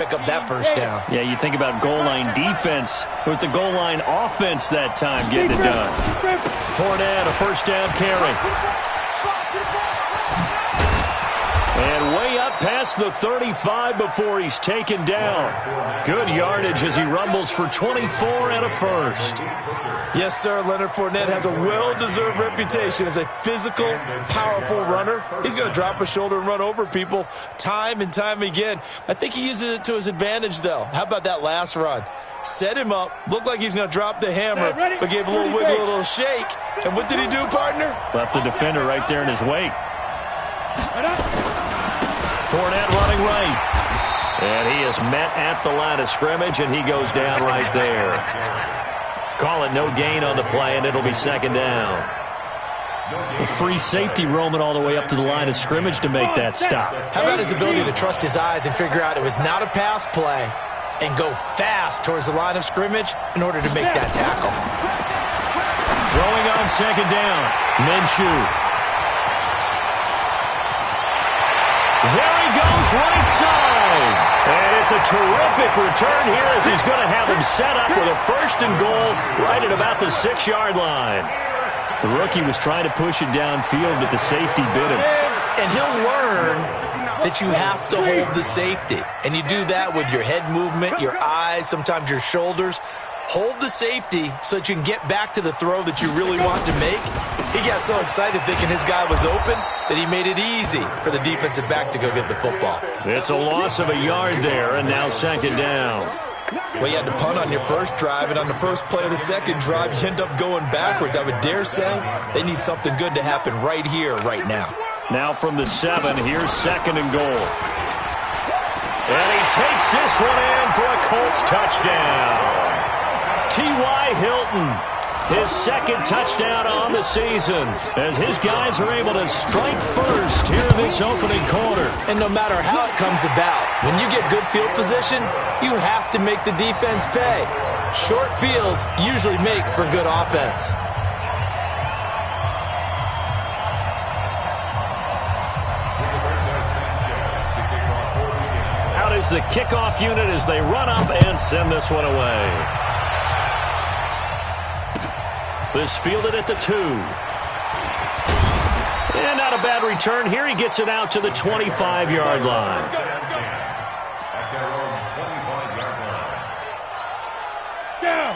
pick up that first down. Yeah, you think about goal line defense with the goal line offense that time getting it done. Fournette, a first down carry. And way up past the 35 before he's taken down. Good yardage as he rumbles for 24 and a first. Yes, sir. Leonard Fournette has a well-deserved reputation as a physical, powerful runner. He's going to drop a shoulder and run over people time and time again. I think he uses it to his advantage, though. How about that last run? Set him up, looked like he's going to drop the hammer, but gave a little wiggle, a little shake. And what did he do, partner? Left the defender right there in his wake. Fournette running right. And he is met at the line of scrimmage, and he goes down right there. Call it no gain on the play, and it'll be second down. A free safety roaming all the way up to the line of scrimmage to make that stop. How about his ability to trust his eyes and figure out it was not a pass play and go fast towards the line of scrimmage in order to make that tackle. Throwing on second down, Minshew. There he goes, right side. And it's a terrific return here as he's going to have him set up with a first and goal right at about the 6-yard line. The rookie was trying to push it downfield, but the safety bit him. And he'll learn that you have to hold the safety. And you do that with your head movement, your eyes, sometimes your shoulders. Hold the safety so that you can get back to the throw that you really want to make. He got so excited thinking his guy was open that he made it easy for the defensive back to go get the football. It's a loss of a yard there, and now second down. Well, you had to punt on your first drive, and on the first play of the second drive, you end up going backwards. I would dare say they need something good to happen right here, right now. Now from the 7, here's second and goal. And he takes this one in for a Colts touchdown. T.Y. Hilton, his second touchdown on the season, as his guys are able to strike first here in this opening quarter. And no matter how it comes about, when you get good field position, you have to make the defense pay. Short fields usually make for good offense. Out is the kickoff unit as they run up and send this one away. This fielded at the 2. And not a bad return here. He gets it out to the 25-yard line.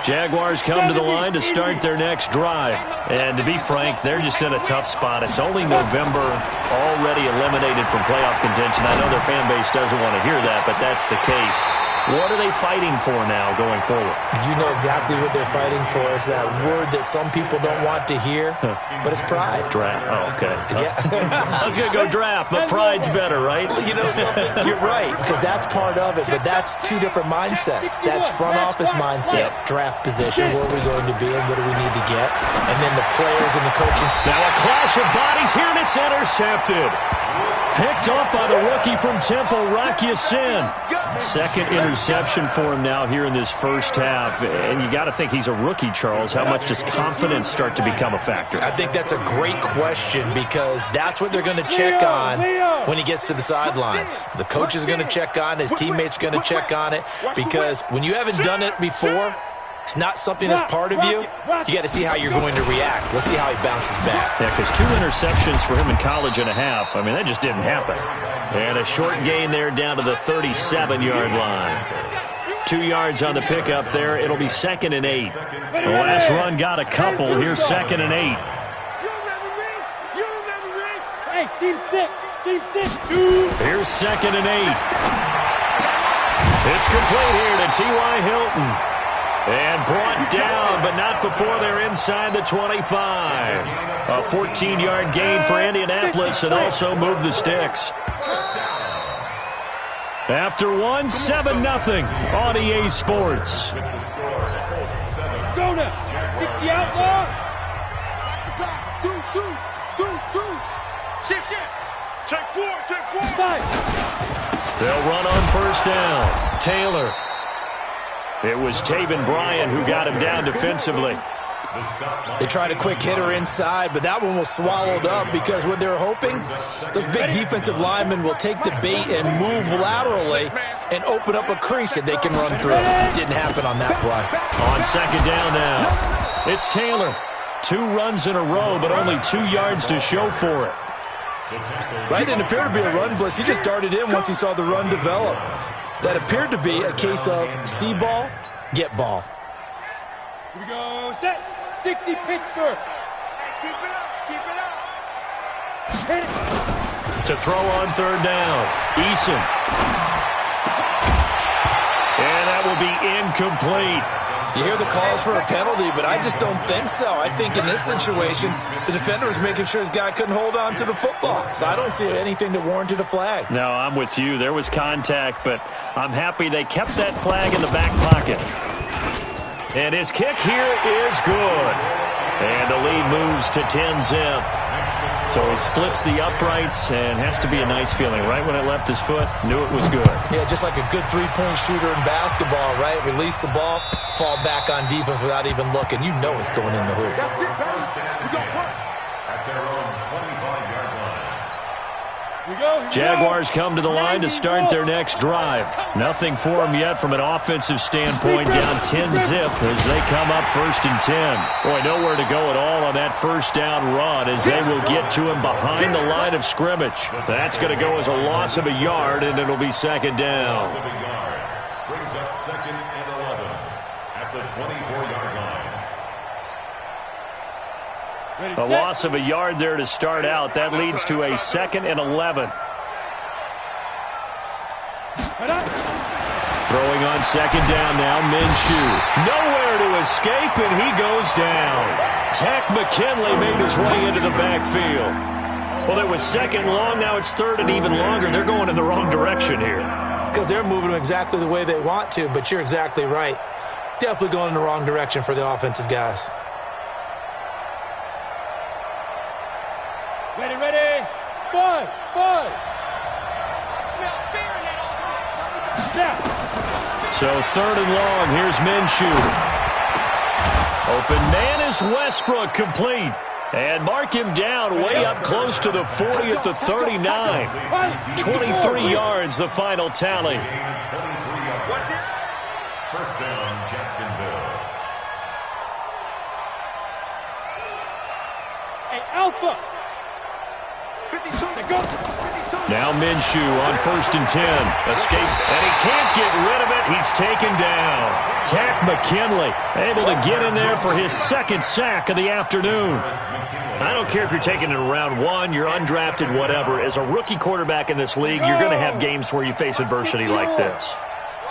Jaguars come to the line to start their next drive. And to be frank, they're just in a tough spot. It's only November, already eliminated from playoff contention. I know their fan base doesn't want to hear that, but that's the case. What are they fighting for now going forward? You know exactly what they're fighting for. It's that word that some people don't want to hear, but it's pride. Draft. Oh, okay. Yeah. I was going to go draft, but pride's better, right? Well, you know something? You're right, because that's part of it, but that's two different mindsets. That's front office mindset, draft position, where are we going to be and what do we need to get, and then the players and the coaching. Now a clash of bodies here, and it's intercepted. Picked off by the rookie from Temple, Rocky Sin. Second interception for him now here in this first half. And you got to think he's a rookie, Charles. How much does confidence start to become a factor? I think that's a great question because that's what they're going to check on when he gets to the sidelines. The coach is going to check on, his teammates are going to check on it, because when you haven't done it before, it's not something that's part of you. You got to see how you're going to react. Let's see how he bounces back. Yeah, because 2 interceptions for him in college and a half. I mean, that just didn't happen. And a short gain there down to the 37-yard line. 2 yards on the pickup there. It'll be second and 8. The last run got a couple. Here's second and 8. Hey, team 6. Here's second and 8. It's complete here to T.Y. Hilton. And brought down, but not before they're inside the 25. A 14-yard gain for Indianapolis and also moved the sticks. After one, 7-0 on EA Sports. Go now. 60 outlaw. Shift. Take four. They'll run on first down. Taylor. It was Taven Bryan who got him down defensively. They tried a quick hitter inside, but that one was swallowed up because what they're hoping, those big defensive linemen will take the bait and move laterally and open up a crease that they can run through. Didn't happen on that play. On second down now, it's Taylor. 2 runs in a row, but only 2 yards to show for it. Right, didn't appear to be a run blitz. He just darted in once he saw the run develop. That appeared to be a case of see ball, get ball. Here we go, set. 60 Pittsburgh. Keep it up, keep it up. Hit it. To throw on third down, Eason. And that will be incomplete. You hear the calls for a penalty, but I just don't think so. I think in this situation, the defender was making sure his guy couldn't hold on to the football. So I don't see anything that warranted a flag. No, I'm with you. There was contact, but I'm happy they kept that flag in the back pocket. And his kick here is good. And the lead moves to 10-zip. So he splits the uprights and has to be a nice feeling. Right when it left his foot, knew it was good. Yeah, just like a good three-point shooter in basketball, right? Release the ball, fall back on defense without even looking. You know it's going in the hoop. At their own 25-yard line. Jaguars come to the line to start their next drive. Nothing for them yet from an offensive standpoint, down 10-zip as they come up 1st and 10. Boy, nowhere to go at all on that first down run as they will get to him behind the line of scrimmage. That's going to go as a loss of a yard, and it'll be second down. Brings up 2nd and 11 at the 24-yard line. A loss of a yard there to start out. That leads to a 2nd and 11. Throwing on second down now, Minshew. Nowhere to escape, and he goes down. Takk McKinley made his way into the backfield. Well, it was 2nd long. Now it's 3rd and even longer. They're going in the wrong direction here. Because they're moving them exactly the way they want to, but you're exactly right. Definitely going in the wrong direction for the offensive guys. Ready, ready. 5. So 3rd and long. Here's Minshew. Open man is Westbrook, complete. And mark him down way up close to the 40 at the 39. 23 yards, the final tally. First down, Jacksonville. Hey, Alpha. Now Minshew on 1st and 10. Escape, and he can't get rid of it. He's taken down. Takk McKinley able to get in there for his 2nd sack of the afternoon. I don't care if you're taking it in round 1, you're undrafted, whatever. As a rookie quarterback in this league, you're going to have games where you face adversity like this.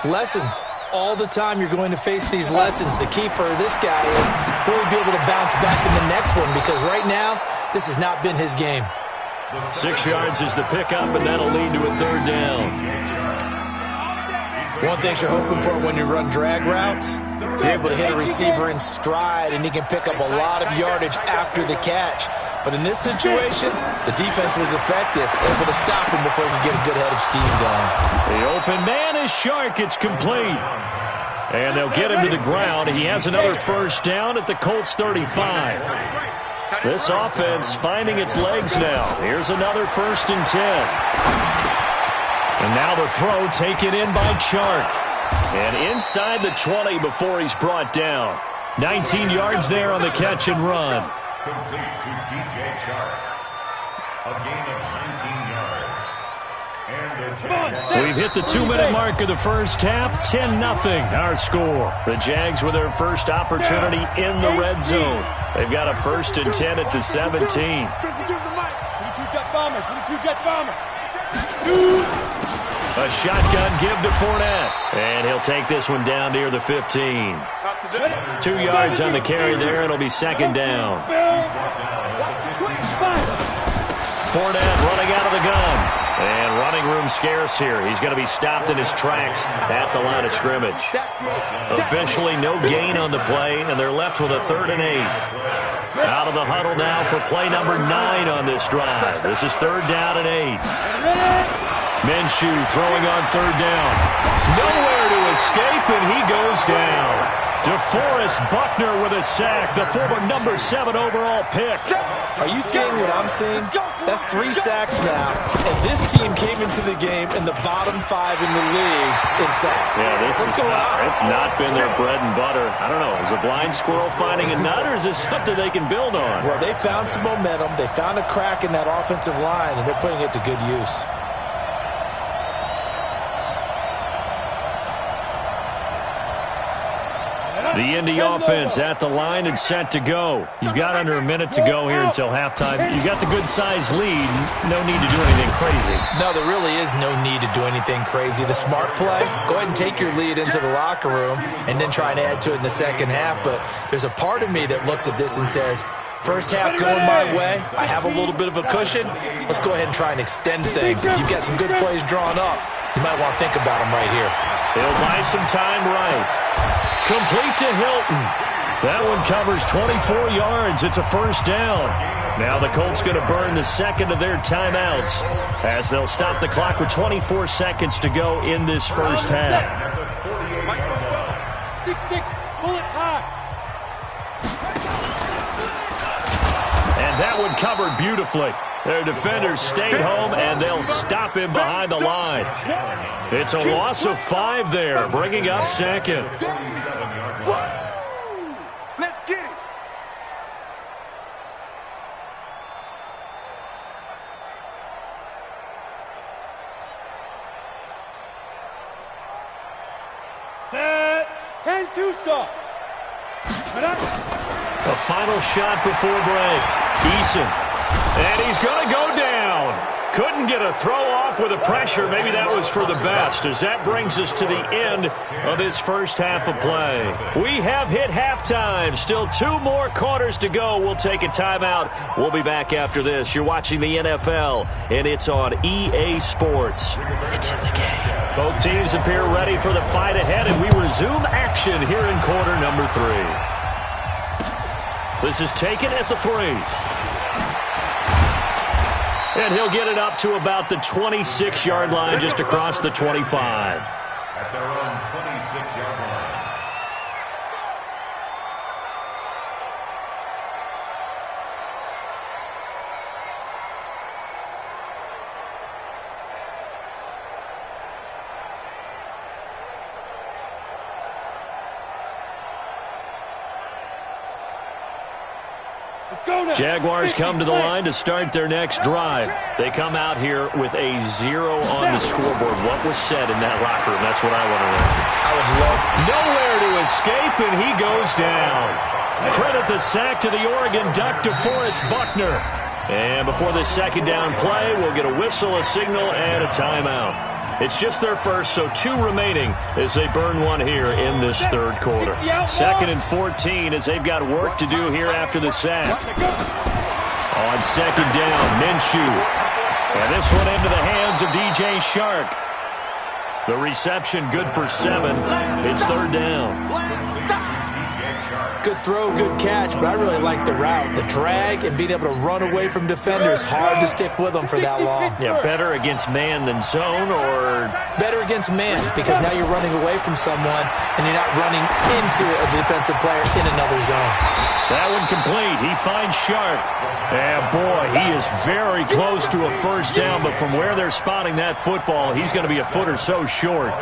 Lessons. All the time you're going to face these lessons. The key for this guy is really be able to bounce back in the next one, because right now, this has not been his game. 6 yards is the pickup, and that'll lead to a 3rd down. One thing you're hoping for when you run drag routes, you're able to hit a receiver in stride, and he can pick up a lot of yardage after the catch. But in this situation, the defense was effective, able to stop him before he could get a good head of steam going. The open man is Shark. It's complete. And they'll get him to the ground. He has another first down at the Colts 35. This offense finding its legs now. Here's another 1st and 10. And now the throw taken in by Chark. And inside the 20 before he's brought down. 19 yards there on the catch and run. Complete to DJ Chark. A gain of 19 yards. We've hit the 2-minute mark of the first half. 10-0 our score. The Jags with their first opportunity in the red zone. They've got a 1st and 10 at the 17. 22 jet bomber. 22 jet bomber. A shotgun give to Fournette. And he'll take this one down near the 15. 2 yards on the carry there. It'll be 2nd down. Fournette running out of the gun. And running room scarce here. He's going to be stopped in his tracks at the line of scrimmage. Officially no gain on the play, and they're left with a 3rd and 8. Out of the huddle now for play number 9 on this drive. This is 3rd down and 8. Minshew throwing on 3rd down. Nowhere to escape, and he goes down. DeForest Buckner with a sack, the former number 7 overall pick. Are you seeing what I'm seeing? That's 3 sacks now, and this team came into the game in the bottom 5 in the league in sacks. Yeah, It's not been their bread and butter. I don't know, is a blind squirrel finding a nut, or is this something they can build on? Well, they found some momentum. They found a crack in that offensive line, and they're putting it to good use. The Indy offense at the line and set to go. You've got under a minute to go here until halftime. You've got the good-sized lead. No need to do anything crazy. No, there really is no need to do anything crazy. The smart play, go ahead and take your lead into the locker room and then try and add to it in the second half. But there's a part of me that looks at this and says, first half going my way, I have a little bit of a cushion. Let's go ahead and try and extend things. If you've got some good plays drawn up, you might want to think about them right here. He'll buy some time right. Complete to Hilton. That one covers 24 yards. It's a first down. Now the Colts going to burn the second of their timeouts as they'll stop the clock with 24 seconds to go in this first half. 6-6, pull it high. And that one covered beautifully. Their defenders stayed home, and they'll stop him behind the line. It's a loss of 5 there, bringing up second. Let's get it. Set. 10-2 stop. A final shot before break. Eason. And he's going to go down. Couldn't get a throw off with the pressure. Maybe that was for the best, as that brings us to the end of this first half of play. We have hit halftime. Still 2 more quarters to go. We'll take a timeout. We'll be back after this. You're watching the NFL, and it's on EA Sports. It's in the game. Both teams appear ready for the fight ahead, and we resume action here in quarter number 3. This is taken at the 3. And he'll get it up to about the 26-yard line, just across the 25. At their own 26-yard line. Jaguars come to the line to start their next drive. They come out here with a 0 on the scoreboard. What was said in that locker room? That's what I want to know. I would love nowhere to escape, and he goes down. Credit the sack to the Oregon Duck, DeForest Buckner. And before this second down play, we'll get a whistle, a signal, and a timeout. It's just their first, so 2 remaining as they burn one here in this third quarter. 2nd and 14 as they've got work to do here after the sack. On second down, Minshew. And this one into the hands of DJ Shark. The reception good for 7. It's third down. good throw, good catch, but I really like the route. The drag and being able to run away from defenders, hard to stick with them for that long. Yeah, better against man than zone, or? Better against man, because now you're running away from someone and you're not running into a defensive player in another zone. That one complete. He finds Shark. And boy, he is very close to a first down, but from where they're spotting that football, he's going to be a foot or so short.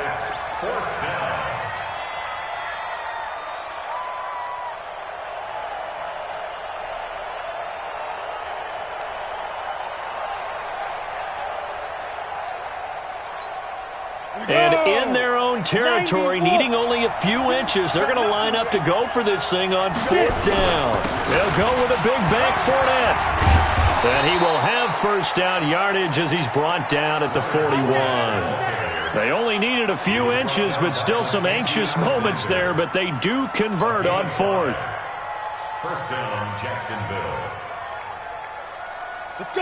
And in their own territory, needing only a few inches, they're going to line up to go for this thing on fourth down. They'll go with a big bank Fournette. And he will have first down yardage as he's brought down at the 41. They only needed a few inches, but still some anxious moments there, but they do convert on fourth. First down, Jacksonville.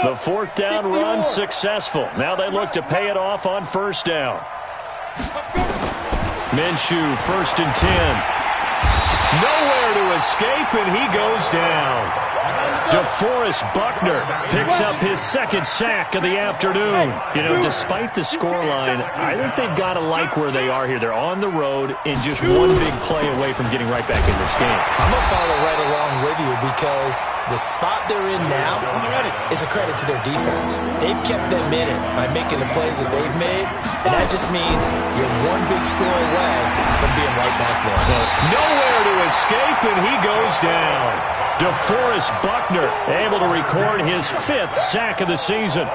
The fourth down run successful. Now they look to pay it off on first down. Minshew, 1st and 10. Nowhere to escape, and he goes down. DeForest Buckner picks up his second sack of the afternoon. You know, despite the scoreline, I think they've got to like where they are here. They're on the road and just one big play away from getting right back in this game. I'm going to follow right along with you because the spot they're in now is a credit to their defense. They've kept them in it by making the plays that they've made, and that just means you're one big score away from being right back there. Nowhere to escape, and he goes down. DeForest Buckner able to record his 5th sack of the season.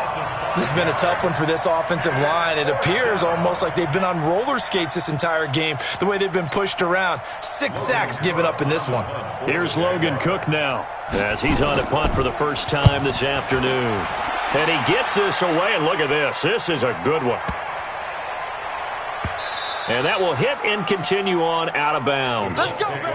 This has been a tough one for this offensive line. It appears almost like they've been on roller skates this entire game, the way they've been pushed around. 6 sacks given up in this one. Here's Logan Cook now as he's on to punt for the first time this afternoon. And he gets this away, and look at this. This is a good one. And that will hit and continue on out of bounds.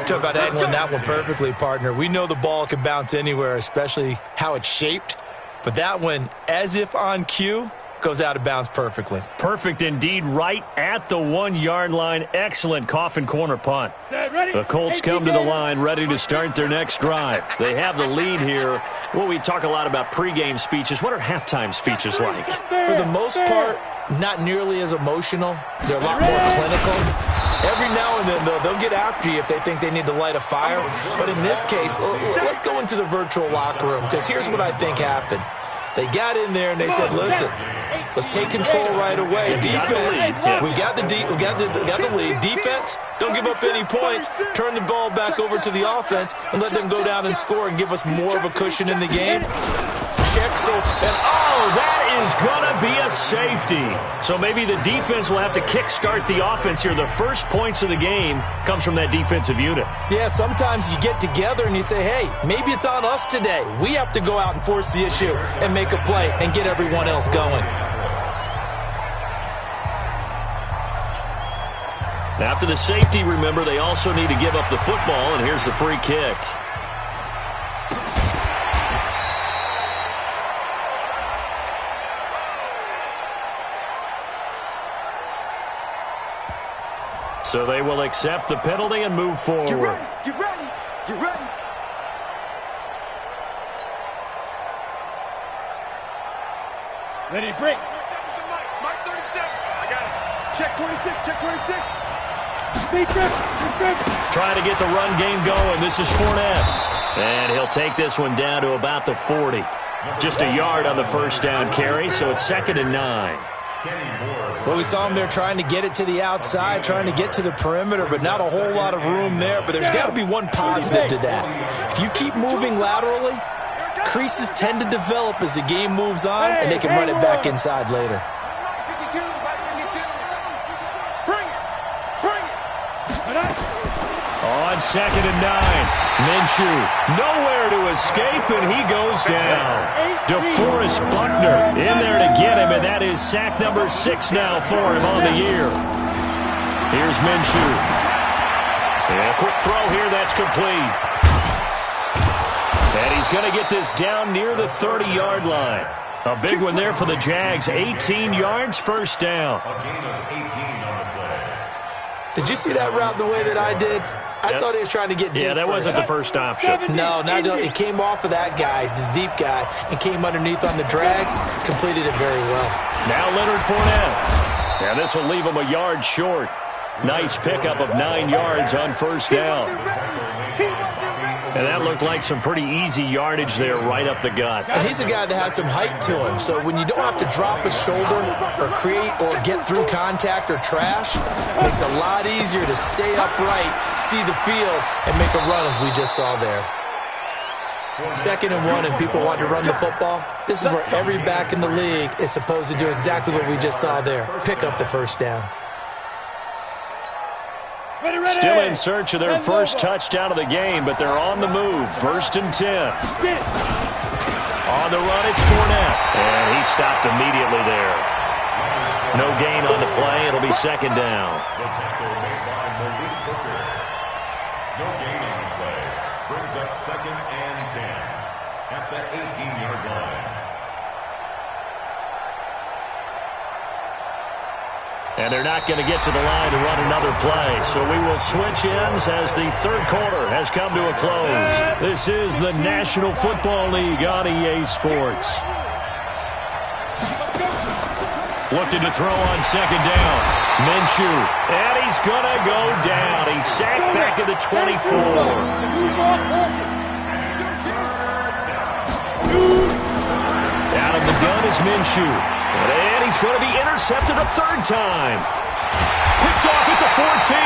Talk about angling that one perfectly, partner. We know the ball can bounce anywhere, especially how it's shaped. But that one, as if on cue, goes out of bounds perfectly. Perfect indeed, right at the 1-yard line. Excellent coffin corner punt. The Colts come to the line ready to start their next drive. They have the lead here. Well, we talk a lot about pregame speeches. What are halftime speeches like? For the most part, not nearly as emotional. They're a lot more clinical. Every now and then, though, they'll get after you if they think they need to light a fire. But in this case, let's go into the virtual locker room, because here's what I think happened. They got in there and they said, listen, let's take control right away. Defense, we got the lead. Defense, don't give up any points. Turn the ball back over to the offense and let them go down and score and give us more of a cushion in the game. Check, that is going to be a safety. So maybe the defense will have to kickstart the offense here. The first points of the game comes from that defensive unit. Yeah, sometimes you get together and you say, hey, maybe it's on us today. We have to go out and force the issue and make a play and get everyone else going. After the safety, remember, they also need to give up the football, and here's the free kick. So they will accept the penalty and move forward. Get ready, get ready, get ready. Ready to break. Mark 37. I got it. Check 26, check 26. Defense. Trying to get the run game going. This is Fournette. And he'll take this one down to about the 40. Just a yard on the first down carry, so it's 2nd and 9. Well, we saw him there trying to get it to the outside, trying to get to the perimeter, but not a whole lot of room there. But there's got to be one positive to that. If you keep moving laterally, creases tend to develop as the game moves on, and they can run it back inside later. On 2nd and 9, Minshew nowhere to escape, and he goes down. DeForest Buckner in there to get him, and that is sack number 6 now for him on the year. Here's Minshew. And a quick throw here, that's complete. And he's going to get this down near the 30-yard line. A big one there for the Jags. 18 yards, first down. Did you see that route the way that I did? I thought he was trying to get deep. Yeah, that wasn't the first option. No, it came off of that guy, the deep guy, and came underneath on the drag. Completed it very well. Now Leonard Fournette. And this will leave him a yard short. Nice pickup of 9 yards on first down. And that looked like some pretty easy yardage there right up the gut. And he's a guy that has some height to him. So when you don't have to drop a shoulder or create or get through contact or trash, it makes it a lot easier to stay upright, see the field, and make a run as we just saw there. 2nd and 1 and people want to run the football. This is where every back in the league is supposed to do exactly what we just saw there. Pick up the first down. Still in search of their first touchdown of the game, but they're on the move. 1st and 10. On the run, it's Fournette. And he stopped immediately there. No gain on the play. It'll be 2nd down. No gain on the play. Brings up 2nd and 10 at the 18-yard line. And they're not going to get to the line to run another play. So we will switch ends as the third quarter has come to a close. This is the National Football League on EA Sports. Looking to throw on second down. Minshew. And he's going to go down. He's sacked back at the 24. Out of the gun is Minshew. And he's going to be intercepted a third time. Picked off at the 14.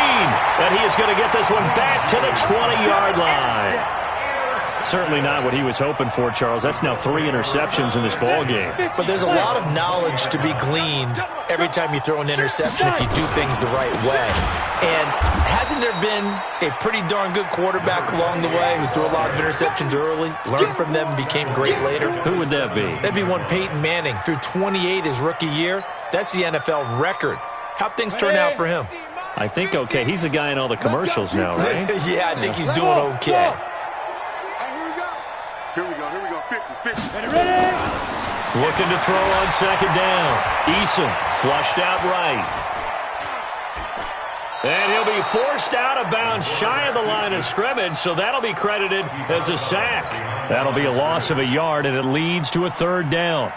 And he is going to get this one back to the 20-yard line. Certainly not what he was hoping for, Charles. That's now 3 interceptions in this ball game. But there's a lot of knowledge to be gleaned every time you throw an interception if you do things the right way. And hasn't there been a pretty darn good quarterback along the way who threw a lot of interceptions early, learned from them, and became great later? Who would that be? That'd be one Peyton Manning. Threw 28 his rookie year. That's the NFL record. How'd things turn out for him? I think okay. He's the guy in all the commercials now, right? Yeah, I think he's doing okay. Here we go, 50. Ready? Looking to throw on second down. Eason flushed out right. And he'll be forced out of bounds shy of the line of scrimmage, so that'll be credited as a sack. That'll be a loss of a yard, and it leads to a third down.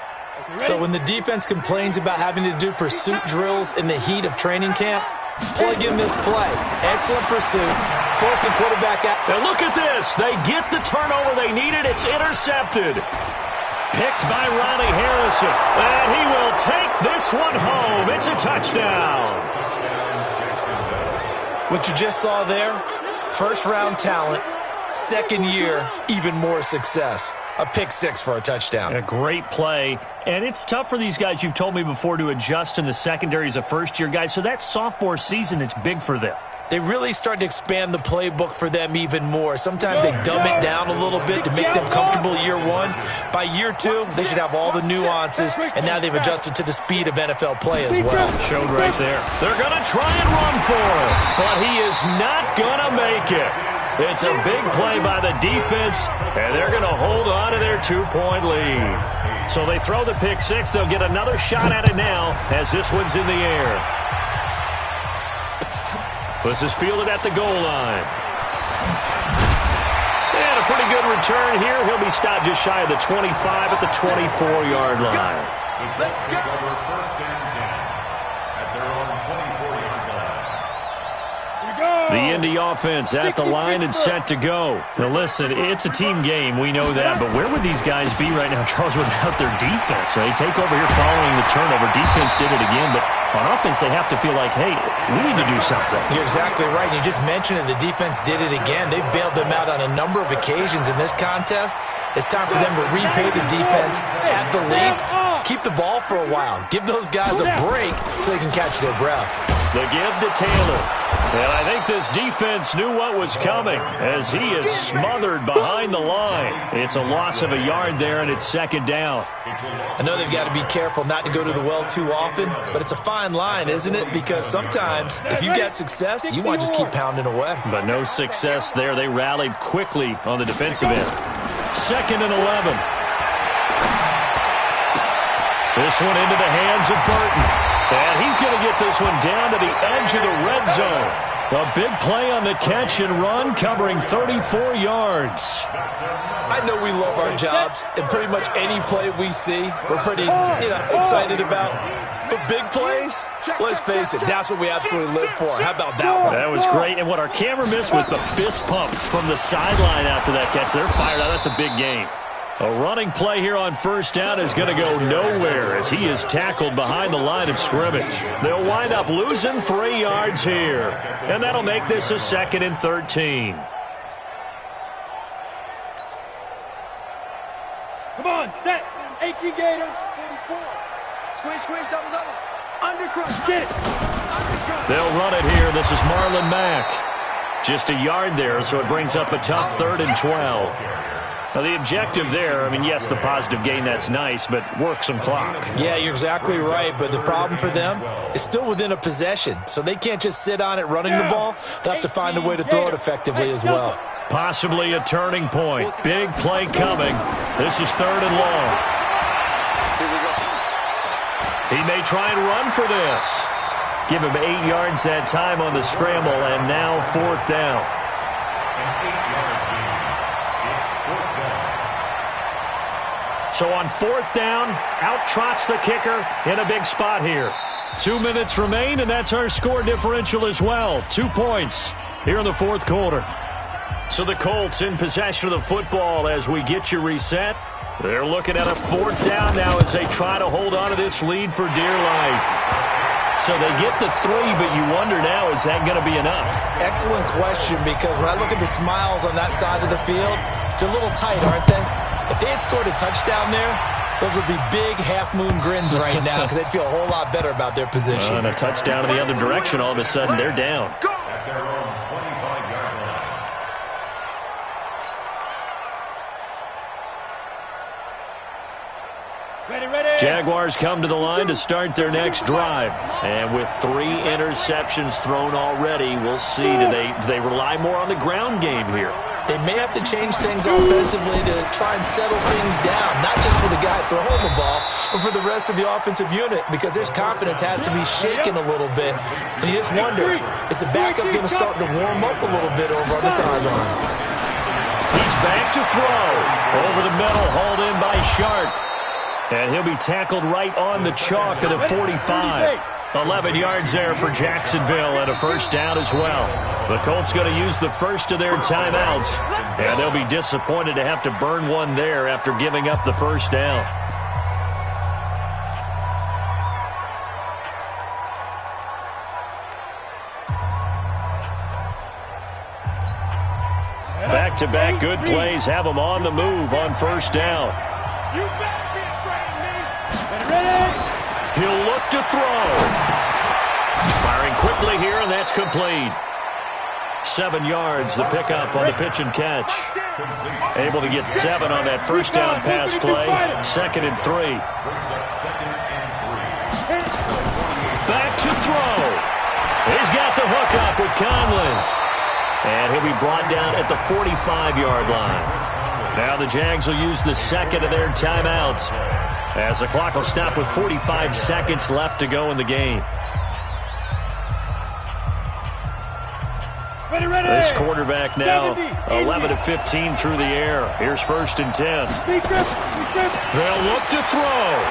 So when the defense complains about having to do pursuit drills in the heat of training camp, plug in this play. Excellent pursuit. Force the quarterback out. Now look at this. They get the turnover they needed. It's intercepted. Picked by Ronnie Harrison. And he will take this one home. It's a touchdown. What you just saw there, first-round talent, second year, even more success. A pick six for a touchdown. A great play. And it's tough for these guys, you've told me before, to adjust in the secondary as a first-year guy. So that sophomore season, it's big for them. They really start to expand the playbook for them even more. Sometimes they dumb it down a little bit to make them comfortable year one. By year two, they should have all the nuances, and now they've adjusted to the speed of NFL play as well. Showed right there. They're going to try and run for it, but he is not going to make it. It's a big play by the defense, and they're going to hold on to their 2-point lead. So they throw the pick six. They'll get another shot at it now as this one's in the air. This is fielded at the goal line. And a pretty good return here. He'll be stopped just shy of the 25 at the 24-yard line. Let's go. First and 10 at their own 24-yard line. The Indy offense at the line and set to go. Now listen, it's a team game. We know that. But where would these guys be right now, Charles, without their defense? They take over here following the turnover. Defense did it again, but on offense, they have to feel like, hey, we need to do something. You're exactly right. You just mentioned it. The defense did it again. They bailed them out on a number of occasions in this contest. It's time for them to repay the defense at the least. Keep the ball for a while. Give those guys a break so they can catch their breath. The give to Taylor. And I think this defense knew what was coming as he is smothered behind the line. It's a loss of a yard there, and it's second down. I know they've got to be careful not to go to the well too often, but it's a fine line, isn't it? Because sometimes if you get success, you want to just keep pounding away. But no success there. They rallied quickly on the defensive end. Second and 11. This one into the hands of Burton. And he's going to get this one down to the edge of the red zone. A big play on the catch and run, covering 34 yards. I know we love our jobs, and pretty much any play we see, we're pretty, excited about. But big plays, let's face it, that's what we absolutely live for. How about that one? That was great. And what our camera missed was the fist pump from the sideline after that catch. They're fired out. That's a big game. A running play here on first down is going to go nowhere as he is tackled behind the line of scrimmage. They'll wind up losing 3 yards here, and that'll make this a second and 13. Come on, set. 18 Gator. 44. Squeeze, double. Undercross, get it. Undercross. They'll run it here. This is Marlon Mack. Just a yard there, so it brings up a tough 3rd and 12. Now, the objective there, yes, the positive gain, that's nice, but work some clock. Yeah, you're exactly right, but the problem for them is still within a possession, so they can't just sit on it running the ball. They'll have to find a way to throw it effectively as well. Possibly a turning point. Big play coming. This is 3rd and long. He may try and run for this. Give him 8 yards that time on the scramble, and now 4th down. An 8-yard gain. It's 4th down. So on 4th down, out trots the kicker in a big spot here. 2 minutes remain, and that's our score differential as well. 2 points here in the 4th quarter. So the Colts in possession of the football as we get you reset. They're looking at a 4th down now as they try to hold on to this lead for dear life. So they get to 3, but you wonder now, is that going to be enough? Excellent question, because when I look at the smiles on that side of the field, they're a little tight, aren't they? If they had scored a touchdown there, those would be big half-moon grins right now because they'd feel a whole lot better about their position. And a touchdown in the other direction, all of a sudden, they're down. At their own 25-yard line. Jaguars come to the line to start their next drive. And with 3 interceptions thrown already, we'll see. Do they rely more on the ground game here? They may have to change things offensively to try and settle things down, not just for the guy throwing the ball, but for the rest of the offensive unit, because their confidence has to be shaken a little bit. And you just wonder, is the backup going to start to warm up a little bit over on the sideline? He's back to throw. Over the middle, hauled in by Sharp. And he'll be tackled right on the chalk at the 45. 11 yards there for Jacksonville and a 1st down as well. The Colts going to use the first of their timeouts, and they'll be disappointed to have to burn one there after giving up the 1st down. Back-to-back good plays have them on the move on 1st down. You better be afraid of me. Ready? He'll look to throw. Firing quickly here, and that's complete. 7 yards, the pickup on the pitch and catch. Able to get 7 on that 1st down pass play. 2nd and 3. Brings up 2nd and 3. Back to throw. He's got the hook up with Conley. And he'll be brought down at the 45-yard line. Now the Jags will use the 2nd of their timeouts, as the clock will stop with 45 seconds left to go in the game. Ready. This quarterback now 11 of 15 through the air. Here's 1st and 10. They'll look to throw.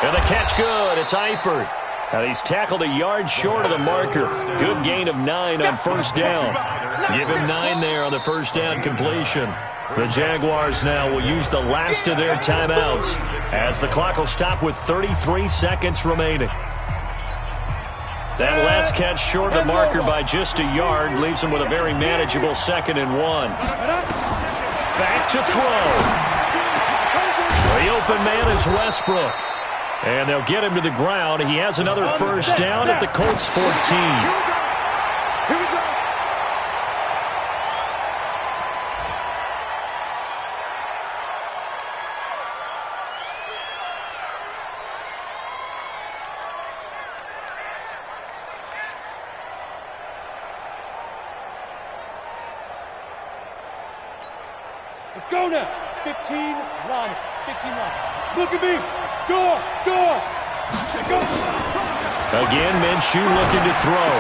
And the catch good. It's Eifert. And he's tackled a yard short of the marker. Good gain of 9 on 1st down. Give him 9 there on the 1st down completion. The Jaguars now will use the last of their timeouts as the clock will stop with 33 seconds remaining. That last catch short of the marker by just a yard leaves him with a very manageable 2nd and 1. Back to throw. The open man is Westbrook. And they'll get him to the ground. He has another 1st down at the Colts 14. Here we go. Let's go now. 15 line. 15 line. Look at me. Door. Check up. Again, Minshew looking to throw.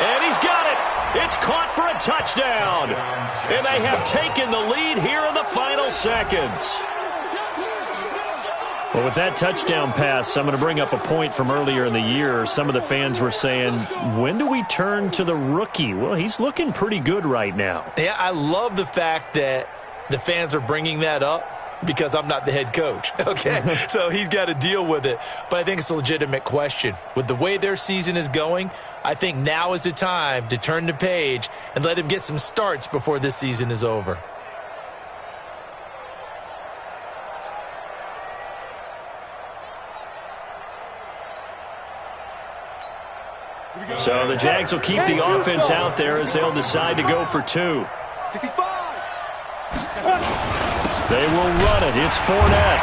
And he's got it. It's caught for a touchdown. And they have taken the lead here in the final seconds. Well, with that touchdown pass, I'm going to bring up a point from earlier in the year. Some of the fans were saying, when do we turn to the rookie? Well, he's looking pretty good right now. Yeah, I love the fact that the fans are bringing that up because I'm not the head coach, okay? So he's got to deal with it. But I think it's a legitimate question. With the way their season is going, I think now is the time to turn the page and let him get some starts before this season is over. So the Jags will keep the offense out there as they'll decide to go for 2. 65. They will run it. It's Fournette.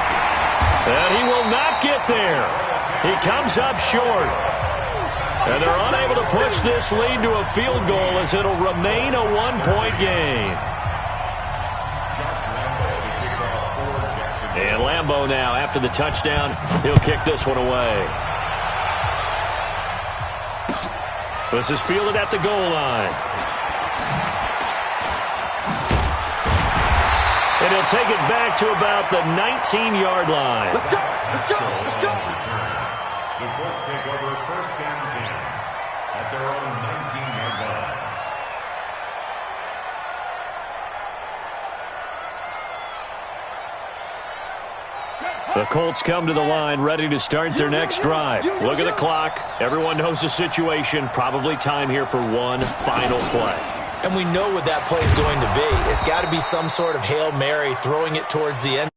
And he will not get there. He comes up short. And they're unable to push this lead to a field goal as it'll remain a one-point game. And Lambeau now, after the touchdown, he'll kick this one away. This is fielded at the goal line. And he'll take it back to about the 19-yard line. Let's go! Let's go! Let's go! The Colts take over first and 10 at their own 19-yard line. The Colts come to the line ready to start their next drive. Look at the clock. Everyone knows the situation. Probably time here for one final play. And we know what that play is going to be. It's got to be some sort of Hail Mary, throwing it towards the end.